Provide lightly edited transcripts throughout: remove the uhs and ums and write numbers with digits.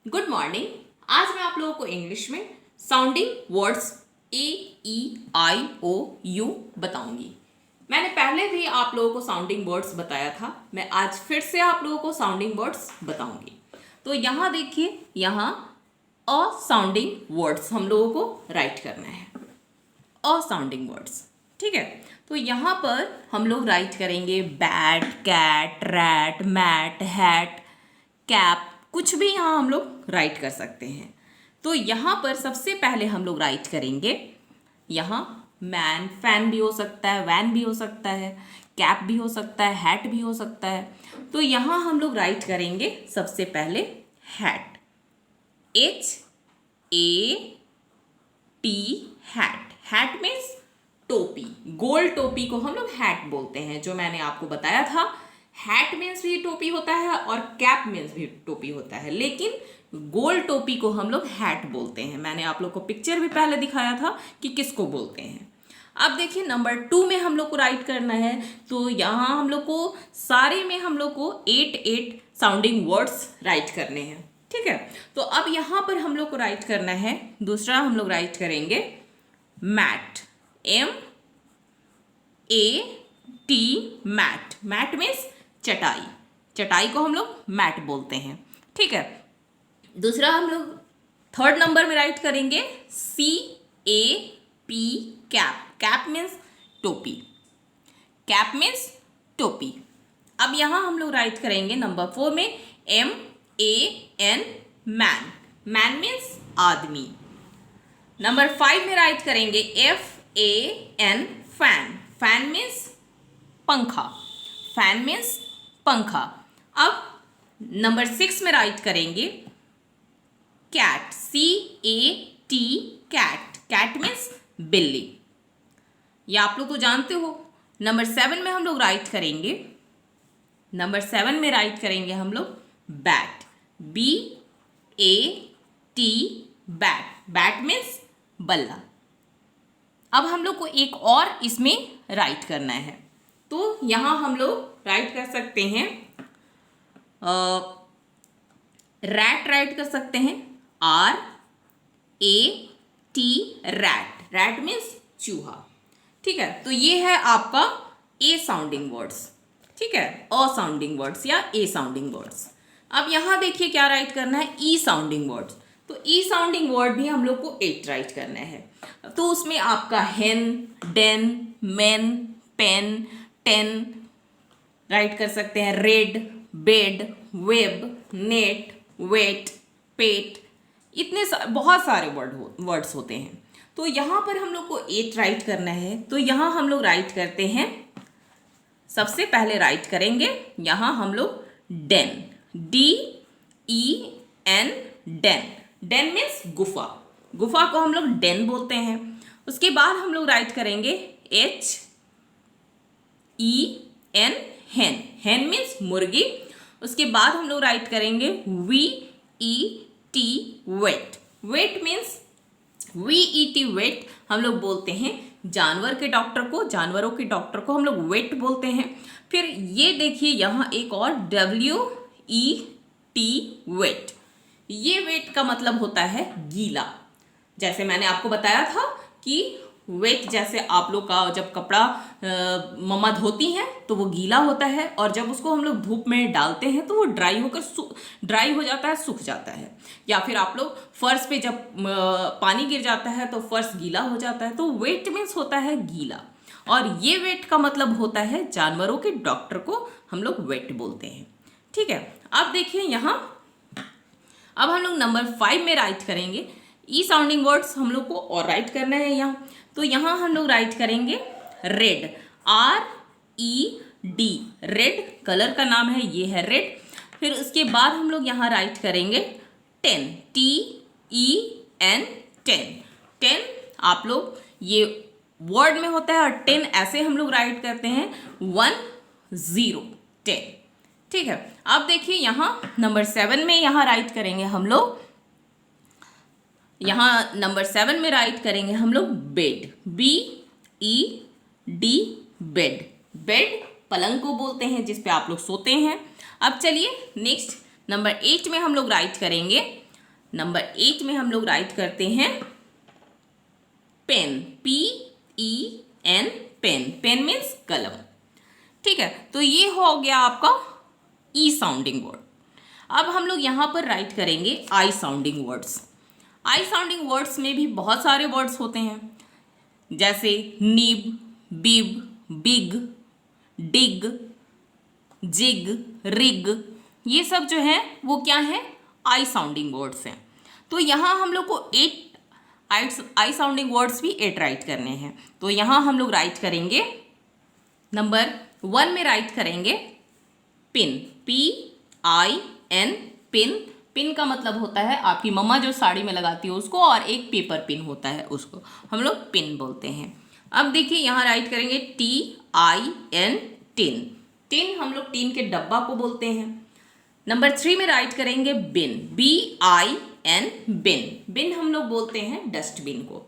Good morning. आज मैं आप लोगों को इंग्लिश में साउंडिंग वर्ड्स AEIOU बताऊंगी। मैंने पहले भी आप लोगों को साउंडिंग वर्ड्स बताया था, मैं आज फिर से आप लोगों को साउंडिंग वर्ड्स बताऊंगी। तो यहाँ देखिए, यहाँ अ साउंडिंग वर्ड्स हम लोगों को राइट करना है, अ साउंडिंग वर्ड्स। ठीक है, तो यहाँ पर हम लोग राइट करेंगे bat, cat, rat, mat, hat, cap, कुछ भी यहाँ हम लोग राइट कर सकते हैं। तो यहाँ पर सबसे पहले हम लोग राइट करेंगे, यहाँ मैन, फैन भी हो सकता है, वैन भी हो सकता है, कैप भी हो सकता है, हैट भी हो सकता है। तो यहाँ हम लोग राइट करेंगे सबसे पहले hat, HAT, hat. Hat means टोपी, गोल टोपी को हम लोग हैट बोलते हैं, जो मैंने आपको बताया था। हैट मीन्स भी टोपी होता है और कैप मीन्स भी टोपी होता है, लेकिन गोल टोपी को हम लोग हैट बोलते हैं। मैंने आप लोग को पिक्चर भी पहले दिखाया था कि किसको बोलते हैं। अब देखिए नंबर 2 में हम लोग को राइट करना है, तो यहाँ हम लोग को सारे में हम लोग को 8 साउंडिंग वर्ड्स राइट करने हैं। ठीक है, तो अब यहाँ पर हम लोग को राइट करना है, दूसरा हम लोग राइट करेंगे mat, MAT, mat. Mat means चटाई, चटाई को हम लोग मैट बोलते हैं। ठीक है, दूसरा हम लोग थर्ड नंबर में राइट करेंगे CAP, कैप। कैप मीन्स टोपी, कैप मीन्स टोपी। अब यहाँ हम लोग राइट करेंगे नंबर 4 में MAN, मैन। मैन मीन्स आदमी। नंबर 5 में राइट करेंगे FAN, फैन। फैन मीन्स पंखा, फैन मीन्स पंखा। अब नंबर 6 में राइट करेंगे cat, CAT, cat. Cat means बिल्ली, ये आप लोग तो जानते हो। नंबर 7 में हम लोग राइट करेंगे, नंबर 7 में राइट करेंगे हम लोग bat, BAT, bat. Bat means बल्ला। अब हम लोग को एक और इसमें राइट करना है, तो यहाँ हम लोग राइट कर सकते हैं रैट, राइट कर सकते हैं RAT, रैट। रैट मीन्स चूहा। ठीक है, तो ये है आपका A साउंडिंग वर्ड्स। ठीक है, अ साउंडिंग वर्ड्स या A साउंडिंग वर्ड्स। अब यहाँ देखिए क्या राइट करना है, E साउंडिंग वर्ड्स। तो ई साउंडिंग वर्ड भी हम लोग को 8 राइट करना है। तो उसमें आपका hen, den, men, pen, ten write कर सकते हैं, red, bed, web, net, wet, pet, इतने बहुत सारे वर्ड्स होते हैं। तो यहाँ पर हम लोग को 8 राइट करना है, तो यहाँ हम लोग राइट करते हैं, सबसे पहले राइट करेंगे यहाँ हम लोग den, DEN, den. Den means गुफा, गुफा को हम लोग डेन बोलते हैं। उसके बाद हम लोग राइट करेंगे HEN, हेन। हेन मीन्स मुर्गी। उसके बाद हम लोग राइट करेंगे VET, vet. Vet means VET, vet हम लोग बोलते हैं जानवर के डॉक्टर को, जानवरों के डॉक्टर को हम लोग वेट बोलते हैं। फिर ये देखिए यहाँ एक और WET, वेट। ये वेट का मतलब होता है गीला। जैसे मैंने आपको बताया था कि वेट, जैसे आप लोग का जब कपड़ा मम्मा धोती हैं तो वो गीला होता है, और जब उसको हम लोग धूप में डालते हैं तो वो ड्राई होकर ड्राई हो जाता है, सूख जाता है। या फिर आप लोग फर्श पे जब पानी गिर जाता है तो फर्श गीला हो जाता है। तो वेट मीन्स होता है गीला, और ये वेट का मतलब होता है जानवरों के डॉक्टर को हम लोग वेट बोलते हैं। ठीक है, अब देखिए यहाँ अब हम लोग नंबर 5 में राइट करेंगे ई साउंडिंग वर्ड्स, हम लोग को और राइट करना है यहाँ। तो यहाँ हम लोग राइट करेंगे रेड, RED, रेड कलर का नाम है, ये है रेड। फिर उसके बाद हम लोग यहाँ राइट करेंगे टेन, TEN, टेन। टेन आप लोग ये वर्ड में होता है, और 10 ऐसे हम लोग राइट करते हैं 1 0, 10। ठीक है, अब देखिए यहाँ नंबर 7 में यहाँ राइट करेंगे हम लोग, यहाँ नंबर 7 में राइट करेंगे हम लोग बेड, BED, बेड। बेड पलंग को बोलते हैं जिस पे आप लोग सोते हैं। अब चलिए नेक्स्ट नंबर 8 में हम लोग राइट करेंगे नंबर 8 में हम लोग राइट करते हैं pen, PEN, pen. Pen means कलम। ठीक है, तो ये हो गया आपका ई साउंडिंग वर्ड। अब हम लोग यहाँ पर राइट करेंगे आई साउंडिंग वर्ड्स। आई साउंडिंग वर्ड्स में भी बहुत सारे वर्ड्स होते हैं, जैसे निब, बिब, बिग, डिग, जिग, रिग, ये सब जो है वो क्या है, आई साउंडिंग वर्ड्स हैं। तो यहाँ हम लोग को 8 आई साउंडिंग वर्ड्स भी 8 राइट करने हैं। तो यहाँ हम लोग राइट करेंगे, नंबर 1 में राइट करेंगे पिन, PIN, पिन। पिन का मतलब होता है आपकी मम्मा जो साड़ी में लगाती है उसको, और एक पेपर पिन होता है उसको हम लोग पिन बोलते हैं। अब देखिए यहाँ राइट करेंगे TIN, टिन। टिन हम लोग टीन के डब्बा को बोलते हैं। नंबर 3 में राइट करेंगे बिन, BIN, बिन। बिन हम लोग बोलते हैं डस्टबिन को।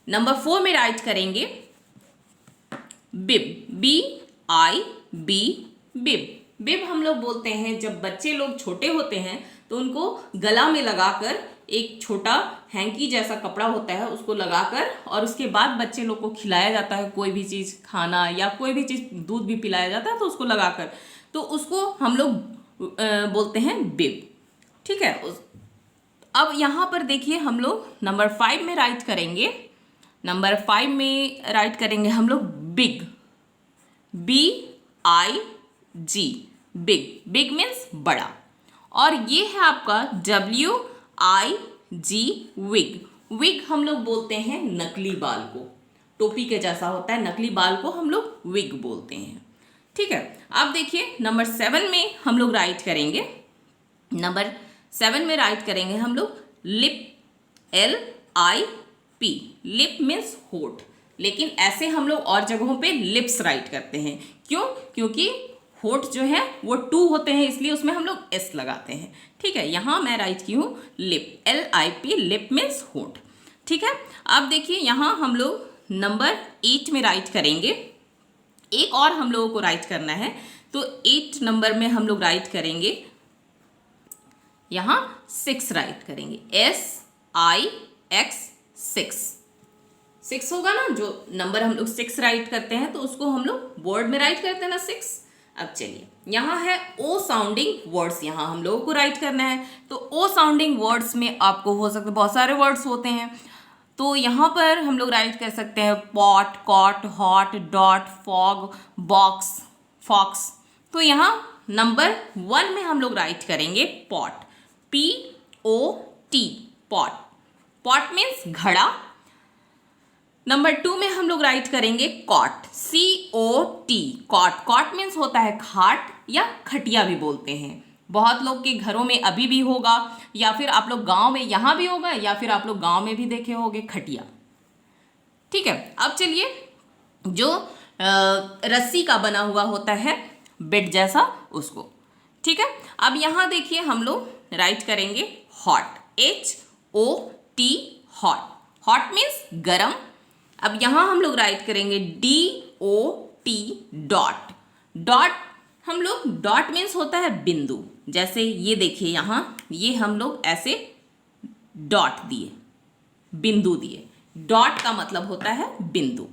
नंबर 4 में राइट करेंगे बिब, BIB, बिब। बिब हम लोग बोलते हैं जब बच्चे लोग छोटे होते हैं तो उनको गला में लगाकर एक छोटा हैंकी जैसा कपड़ा होता है उसको लगाकर, और उसके बाद बच्चे लोग को खिलाया जाता है कोई भी चीज़, खाना या कोई भी चीज़, दूध भी पिलाया जाता है तो उसको लगाकर, तो उसको हम लोग बोलते हैं बिब। ठीक है, अब यहाँ पर देखिए हम लोग नंबर 5 में राइट करेंगे, नंबर 5 में राइट करेंगे हम लोग big, BIG, big. Big means बड़ा। और ये है आपका WIG, विग। विग हम लोग बोलते हैं नकली बाल को, टोपी के जैसा होता है नकली बाल को हम लोग विग बोलते हैं। ठीक है, अब देखिए नंबर 7 में हम लोग राइट करेंगे, नंबर 7 में राइट करेंगे हम लोग लिप, LIP। लिप मीन्स होठ, लेकिन ऐसे हम लोग और जगहों पे लिप्स राइट करते हैं। क्यों? क्योंकि होठ जो है वो 2 होते हैं, इसलिए उसमें हम लोग S लगाते हैं। ठीक है, यहाँ मैं राइट की हूँ लिप, LIP, लिप मीन्स होठ। ठीक है, अब देखिए यहाँ हम लोग नंबर 8 में राइट करेंगे, एक और हम लोगों को राइट करना है, तो 8 नंबर में हम लोग राइट करेंगे, यहाँ 6 राइट करेंगे, SIX, 6 होगा ना, जो नंबर हम लोग 6 राइट करते हैं तो उसको हम लोग बोर्ड में राइट करते हैं ना 6। अब चलिए यहाँ है ओ साउंडिंग वर्ड्स, यहाँ हम लोगों को राइट करना है। तो ओ साउंडिंग वर्ड्स में आपको हो सकता है बहुत सारे वर्ड्स होते हैं, तो यहाँ पर हम लोग राइट कर सकते हैं pot, cot, hot, dot, fog, box, fox. तो यहाँ नंबर 1 में हम लोग राइट करेंगे pot, POT, pot. Pot means घड़ा। नंबर 2 में हम लोग राइट करेंगे cot, COT, cot. Cot means होता है खाट या खटिया भी बोलते हैं। बहुत लोग के घरों में अभी भी होगा, या फिर आप लोग गांव में यहाँ भी होगा, या फिर आप लोग गांव में भी देखे होंगे खटिया। ठीक है, अब चलिए जो रस्सी का बना हुआ होता है बेड जैसा, उसको। ठीक है, अब यहाँ देखिए हम लोग राइट करेंगे hot, HOT, hot. Hot means गरम। अब यहाँ हम लोग राइट करेंगे DOT, डॉट। डॉट हम लोग, डॉट मीन्स होता है बिंदु, जैसे ये देखिए यहाँ ये हम लोग ऐसे डॉट दिए, बिंदु दिए। डॉट का मतलब होता है बिंदु।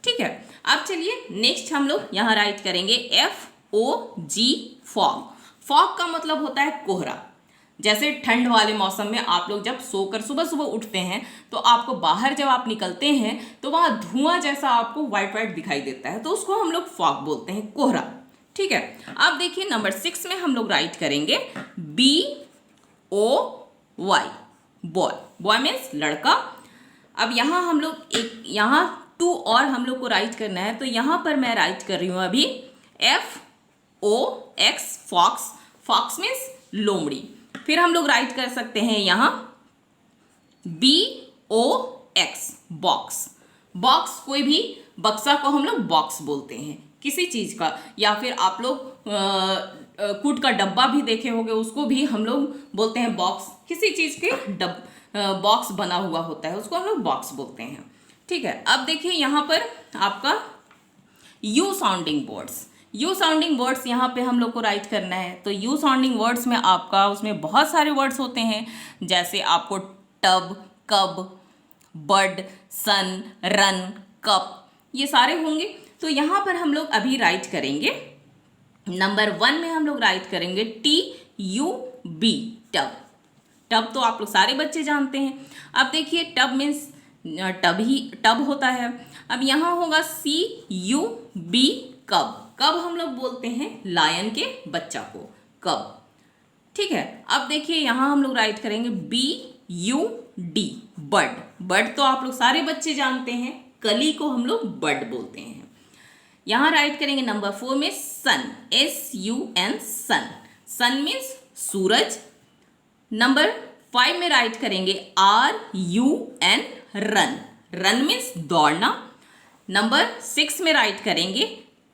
ठीक है, अब चलिए नेक्स्ट हम लोग यहाँ राइट करेंगे FOG, फॉग। फॉग का मतलब होता है कोहरा। जैसे ठंड वाले मौसम में आप लोग जब सोकर सुबह सुबह उठते हैं तो आपको बाहर जब आप निकलते हैं तो वहाँ धुआं जैसा आपको वाइट वाइट दिखाई देता है, तो उसको हम लोग फॉग बोलते हैं, कोहरा। ठीक है, अब देखिए नंबर 6 में हम लोग राइट करेंगे BOY, बॉय। बॉय मीन्स लड़का। अब यहाँ हम लोग एक, यहाँ 2 और हम लोग को राइट करना है, तो यहाँ पर मैं राइट कर रही हूँ अभी FOX, फॉक्स। फॉक्स मीन्स लोमड़ी। फिर हम लोग राइट कर सकते हैं यहाँ BOX, बॉक्स। बॉक्स, कोई भी बक्सा को हम लोग बॉक्स बोलते हैं, किसी चीज़ का। या फिर आप लोग कूट का डब्बा भी देखे होंगे, उसको भी हम लोग बोलते हैं बॉक्स। किसी चीज़ के बॉक्स बना हुआ होता है उसको हम लोग बॉक्स बोलते हैं। ठीक है, अब देखिए यहाँ पर आपका you sounding words. You sounding words यहाँ पे हम लोग को राइट करना है। तो यू साउंडिंग वर्ड्स में आपका उसमें बहुत सारे वर्ड्स होते हैं, जैसे आपको टब, कब, बड, सन, रन, कप, ये सारे होंगे। तो यहाँ पर हम लोग अभी राइट करेंगे नंबर 1 में हम लोग राइट करेंगे TUB, टब। टब तो आप लोग सारे बच्चे जानते हैं। अब देखिए टब मीन्स टब होता है। अब यहाँ होगा CUB, कब। कब हम लोग बोलते हैं लायन के बच्चा को, कब। ठीक है, अब देखिए यहाँ हम लोग राइट करेंगे BUD, बड। बड तो आप लोग सारे बच्चे जानते हैं, कली को हम लोग बड बोलते हैं। यहाँ राइट करेंगे नंबर 4 में सन, SUN, सन। सन मीन्स सूरज। नंबर 5 में राइट करेंगे RUN, रन। रन मीन्स दौड़ना। नंबर 6 में राइट करेंगे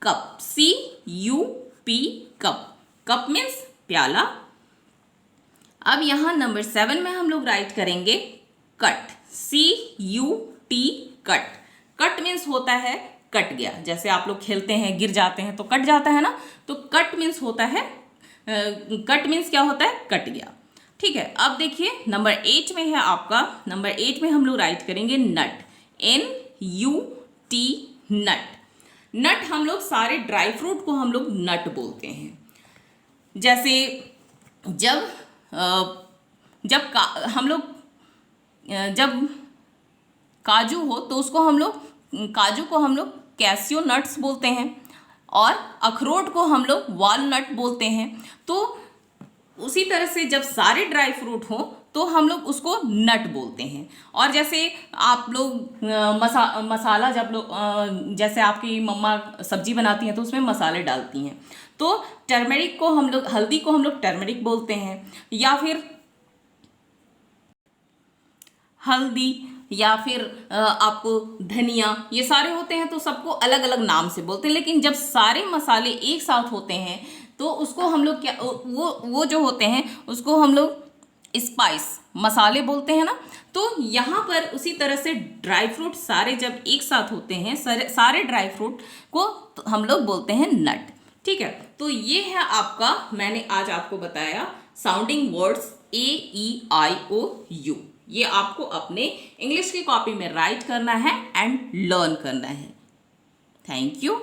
cup, CUP, cup. Cup means प्याला। अब यहाँ नंबर 7 में हम लोग राइट करेंगे cut, CUT, cut. Cut means होता है कट गया, जैसे आप लोग खेलते हैं गिर जाते हैं तो कट जाता है ना, तो कट मीन्स होता है, कट मीन्स क्या होता है, कट गया। ठीक है, अब देखिए नंबर 8 में है आपका, नंबर 8 में हम लोग राइट करेंगे नट, NUT, नट। नट हम लोग सारे ड्राई फ्रूट को हम लोग नट बोलते हैं। जैसे जब काजू हो तो उसको हम लोग, काजू को हम लोग कैसियो नट्स बोलते हैं, और अखरोट को हम लोग वालनट बोलते हैं। तो उसी तरह से जब सारे ड्राई फ्रूट हो तो हम लोग उसको नट बोलते हैं। और जैसे आप लोग मसाला, जब लोग जैसे आपकी मम्मा सब्जी बनाती हैं तो उसमें मसाले डालती हैं, तो टर्मरिक को हम लोग, हल्दी को हम लोग टर्मरिक बोलते हैं, या फिर हल्दी, या फिर आपको धनिया, ये सारे होते हैं तो सबको अलग अलग नाम से बोलते हैं। लेकिन जब सारे मसाले एक साथ होते हैं तो उसको हम लोग क्या, वो जो होते हैं उसको हम लोग स्पाइस, मसाले बोलते हैं ना। तो यहाँ पर उसी तरह से ड्राई फ्रूट सारे जब एक साथ होते हैं, सारे ड्राई फ्रूट को तो हम लोग बोलते हैं नट। ठीक है, तो ये है आपका, मैंने आज आपको बताया साउंडिंग वर्ड्स AEIOU। ये आपको अपने इंग्लिश की कॉपी में राइट करना है एंड लर्न करना है। Thank you.